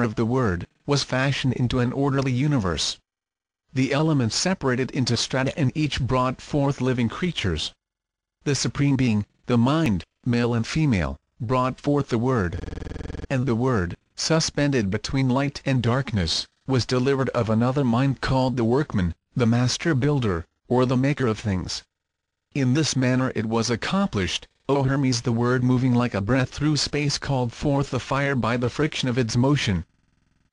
of the Word, was fashioned into an orderly universe. The elements separated into strata and each brought forth living creatures. The Supreme Being, the Mind, male and female, brought forth the Word. And the Word, suspended between light and darkness, was delivered of another mind called the Workman, the Master Builder, or the Maker of things. In this manner it was accomplished, O Hermes. The Word moving like a breath through space called forth the fire by the friction of its motion.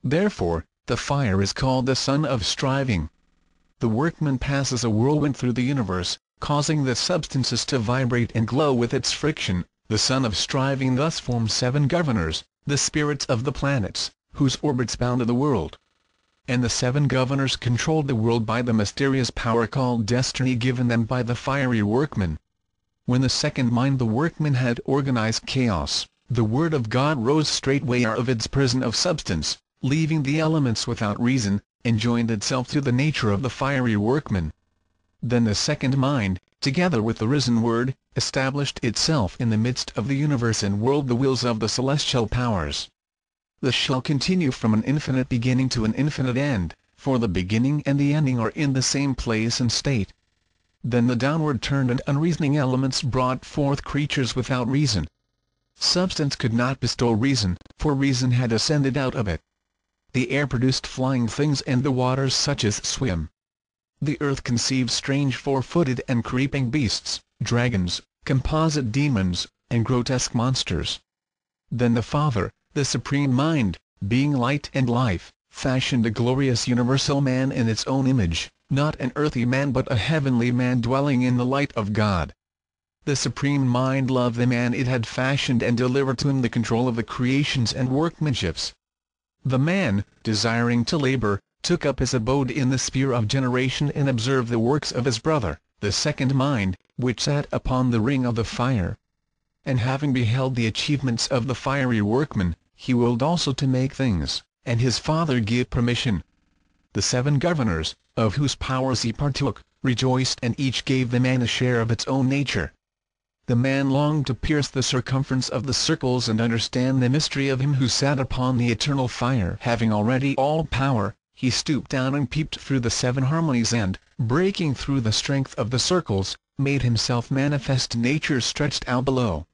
Therefore, the fire is called the Sun of Striving. The Workman passes a whirlwind through the universe, causing the substances to vibrate and glow with its friction. The Sun of Striving thus forms 7 governors, the spirits of the planets, whose orbits bound the world. And the 7 governors controlled the world by the mysterious power called destiny given them by the fiery Workman. When the second mind, the Workman, had organized chaos, the Word of God rose straightway out of its prison of substance, leaving the elements without reason, and joined itself to the nature of the fiery Workman. Then the second mind, together with the risen Word, established itself in the midst of the universe and whirled the wheels of the celestial powers. This shall continue from an infinite beginning to an infinite end, for the beginning and the ending are in the same place and state. Then the downward turned and unreasoning elements brought forth creatures without reason. Substance could not bestow reason, for reason had ascended out of it. The air produced flying things and the waters such as swim. The earth conceived strange 4-footed and creeping beasts, dragons, composite demons, and grotesque monsters. Then the Father, the Supreme Mind, being light and life, fashioned a glorious universal man in its own image, not an earthly man but a heavenly man dwelling in the light of God. The Supreme Mind loved the man it had fashioned and delivered to him the control of the creations and workmanships. The man, desiring to labor, took up his abode in the sphere of generation and observed the works of his brother, the second mind, which sat upon the ring of the fire. And having beheld the achievements of the fiery Workman, he willed also to make things, and his father gave permission. The 7 governors, of whose powers he partook, rejoiced and each gave the man a share of its own nature. The man longed to pierce the circumference of the circles and understand the mystery of him who sat upon the eternal fire. Having already all power, he stooped down and peeped through the 7 harmonies and, breaking through the strength of the circles, made himself manifest nature stretched out below.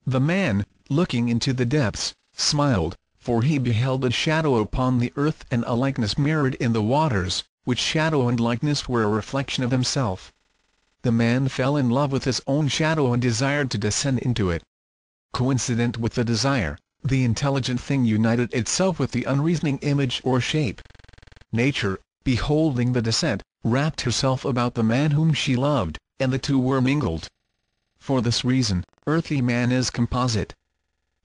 The man, looking into the depths, smiled, for he beheld a shadow upon the earth and a likeness mirrored in the waters, which shadow and likeness were a reflection of himself. The man fell in love with his own shadow and desired to descend into it. Coincident with the desire, the intelligent thing united itself with the unreasoning image or shape. Nature, beholding the descent, wrapped herself about the man whom she loved, and the two were mingled. For this reason, earthly man is composite.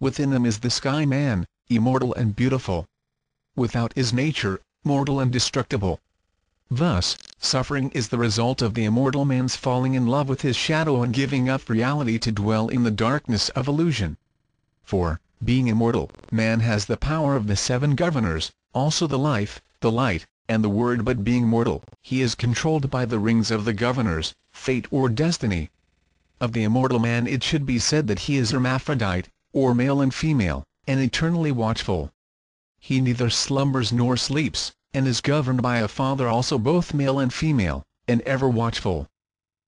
Within him is the sky man, immortal and beautiful. Without is nature, mortal and destructible. Thus, suffering is the result of the immortal man's falling in love with his shadow and giving up reality to dwell in the darkness of illusion. For, being immortal, man has the power of the 7 governors, also the life, the light, and the Word, but being mortal, he is controlled by the rings of the governors, fate or destiny. Of the immortal man it should be said that he is hermaphrodite, or male and female, and eternally watchful. He neither slumbers nor sleeps, and is governed by a father also both male and female, and ever watchful.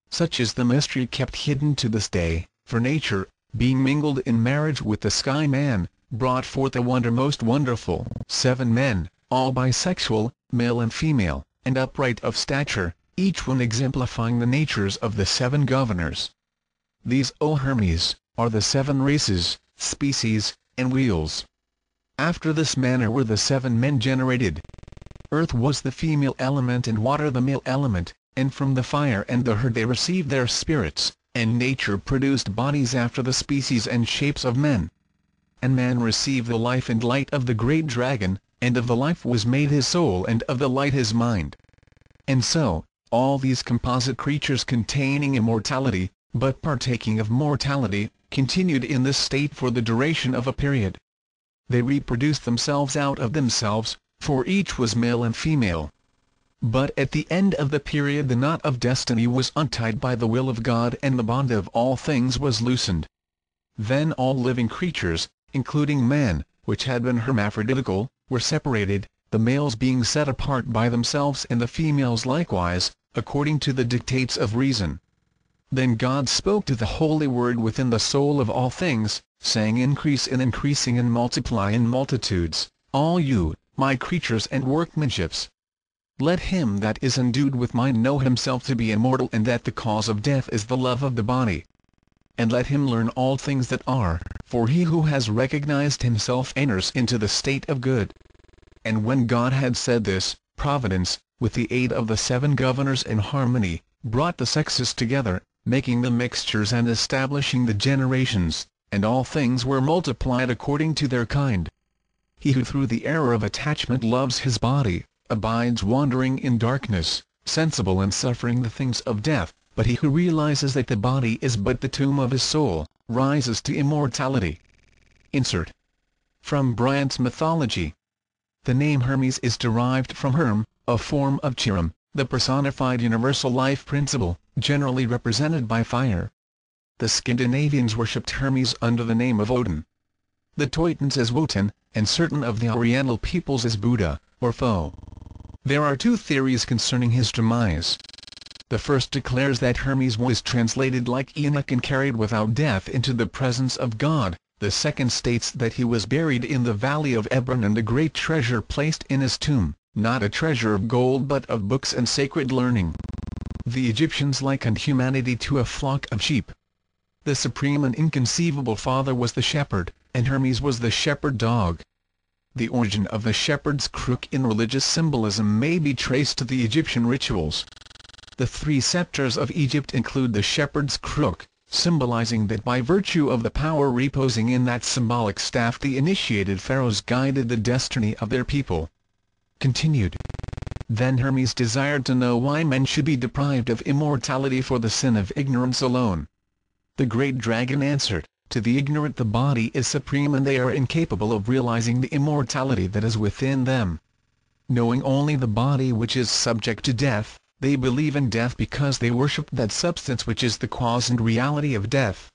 Such is the mystery kept hidden to this day, for nature, being mingled in marriage with the sky man, brought forth a wonder most wonderful. 7 men, all bisexual, male and female, and upright of stature, each one exemplifying the natures of the 7 governors. These, O Hermes, are the 7 races, species, and wheels. After this manner were the 7 men generated. Earth was the female element and water the male element, and from the fire and the herd they received their spirits, and nature produced bodies after the species and shapes of men. And man received the life and light of the great dragon, and of the life was made his soul and of the light his mind. And so, all these composite creatures containing immortality, but partaking of mortality, continued in this state for the duration of a period. They reproduced themselves out of themselves, for each was male and female. But at the end of the period the knot of destiny was untied by the will of God and the bond of all things was loosened. Then all living creatures, including man, which had been hermaphroditical, were separated, the males being set apart by themselves and the females likewise, according to the dictates of reason. Then God spoke to the Holy Word within the soul of all things, saying, Increase in increasing and multiply in multitudes, all you, my creatures and workmanships. Let him that is endued with mind know himself to be immortal, and that the cause of death is the love of the body. And let him learn all things that are, for he who has recognized himself enters into the state of good. And when God had said this, Providence, with the aid of the 7 governors in harmony, brought the sexes together, making the mixtures and establishing the generations, and all things were multiplied according to their kind. He who through the error of attachment loves his body, abides wandering in darkness, sensible and suffering the things of death, but he who realizes that the body is but the tomb of his soul, rises to immortality. Insert. From Bryant's Mythology. The name Hermes is derived from Herm, a form of Chiram, the personified universal life principle, generally represented by fire. The Scandinavians worshipped Hermes under the name of Odin. The Teutons as Wotan, and certain of the Oriental peoples as Buddha, or Fo. There are 2 theories concerning his demise. The first declares that Hermes was translated like Enoch and carried without death into the presence of God. The second states that he was buried in the valley of Hebron and a great treasure placed in his tomb, not a treasure of gold but of books and sacred learning. The Egyptians likened humanity to a flock of sheep. The supreme and inconceivable father was the shepherd, and Hermes was the shepherd dog. The origin of the shepherd's crook in religious symbolism may be traced to the Egyptian rituals. The 3 scepters of Egypt include the shepherd's crook, symbolizing that by virtue of the power reposing in that symbolic staff the initiated pharaohs guided the destiny of their people. Continued. Then Hermes desired to know why men should be deprived of immortality for the sin of ignorance alone. The great dragon answered, To the ignorant the body is supreme and they are incapable of realizing the immortality that is within them. Knowing only the body which is subject to death, they believe in death because they worship that substance which is the cause and reality of death.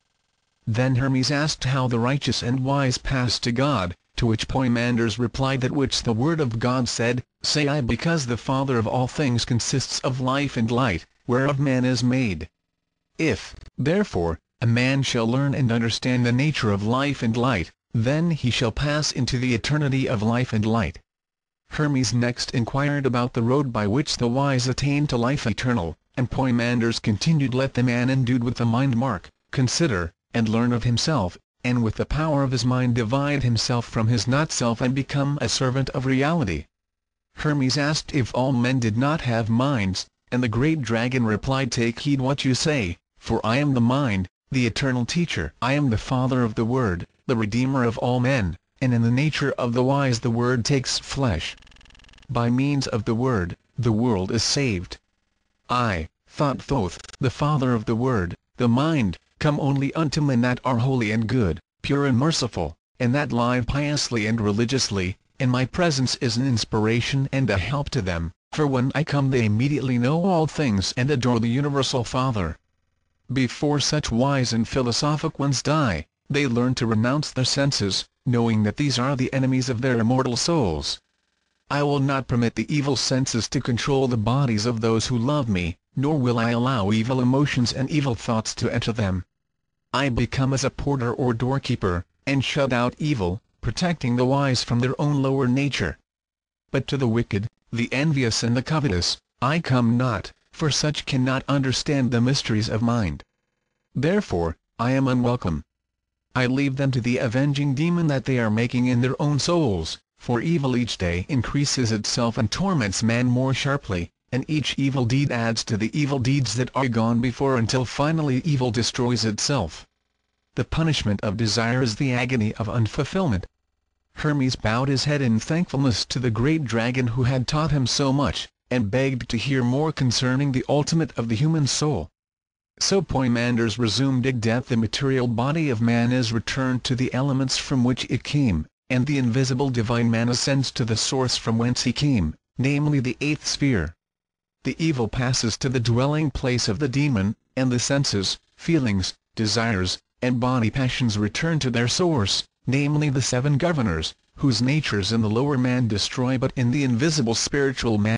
Then Hermes asked how the righteous and wise pass to God, to which Poimandres replied that which the word of God said, Say I, because the Father of all things consists of life and light, whereof man is made. If, therefore, a man shall learn and understand the nature of life and light, then he shall pass into the eternity of life and light. Hermes next inquired about the road by which the wise attain to life eternal, and Poimandres continued, Let the man endued with the mind mark, consider, and learn of himself, and with the power of his mind divide himself from his not-self and become a servant of reality. Hermes asked if all men did not have minds, and the great dragon replied, Take heed what you say, for I am the mind, the eternal teacher. I am the Father of the Word, the Redeemer of all men, and in the nature of the wise the Word takes flesh. By means of the Word, the world is saved. I, Thoth, the Father of the Word, the mind, come only unto men that are holy and good, pure and merciful, and that live piously and religiously, and my presence is an inspiration and a help to them, for when I come they immediately know all things and adore the universal Father. Before such wise and philosophic ones die, they learn to renounce their senses, knowing that these are the enemies of their immortal souls. I will not permit the evil senses to control the bodies of those who love me, nor will I allow evil emotions and evil thoughts to enter them. I become as a porter or doorkeeper, and shut out evil, protecting the wise from their own lower nature. But to the wicked, the envious and the covetous, I come not, for such cannot understand the mysteries of mind. Therefore, I am unwelcome. I leave them to the avenging demon that they are making in their own souls, for evil each day increases itself and torments man more sharply, and each evil deed adds to the evil deeds that are gone before until finally evil destroys itself. The punishment of desire is the agony of unfulfillment. Hermes bowed his head in thankfulness to the great dragon who had taught him so much, and begged to hear more concerning the ultimate of the human soul. So Poimandres resumed, At death the material body of man is returned to the elements from which it came, and the invisible divine man ascends to the source from whence he came, namely the 8th sphere. The evil passes to the dwelling place of the demon, and the senses, feelings, desires, and body passions return to their source, namely the 7 governors, whose natures in the lower man destroy but in the invisible spiritual man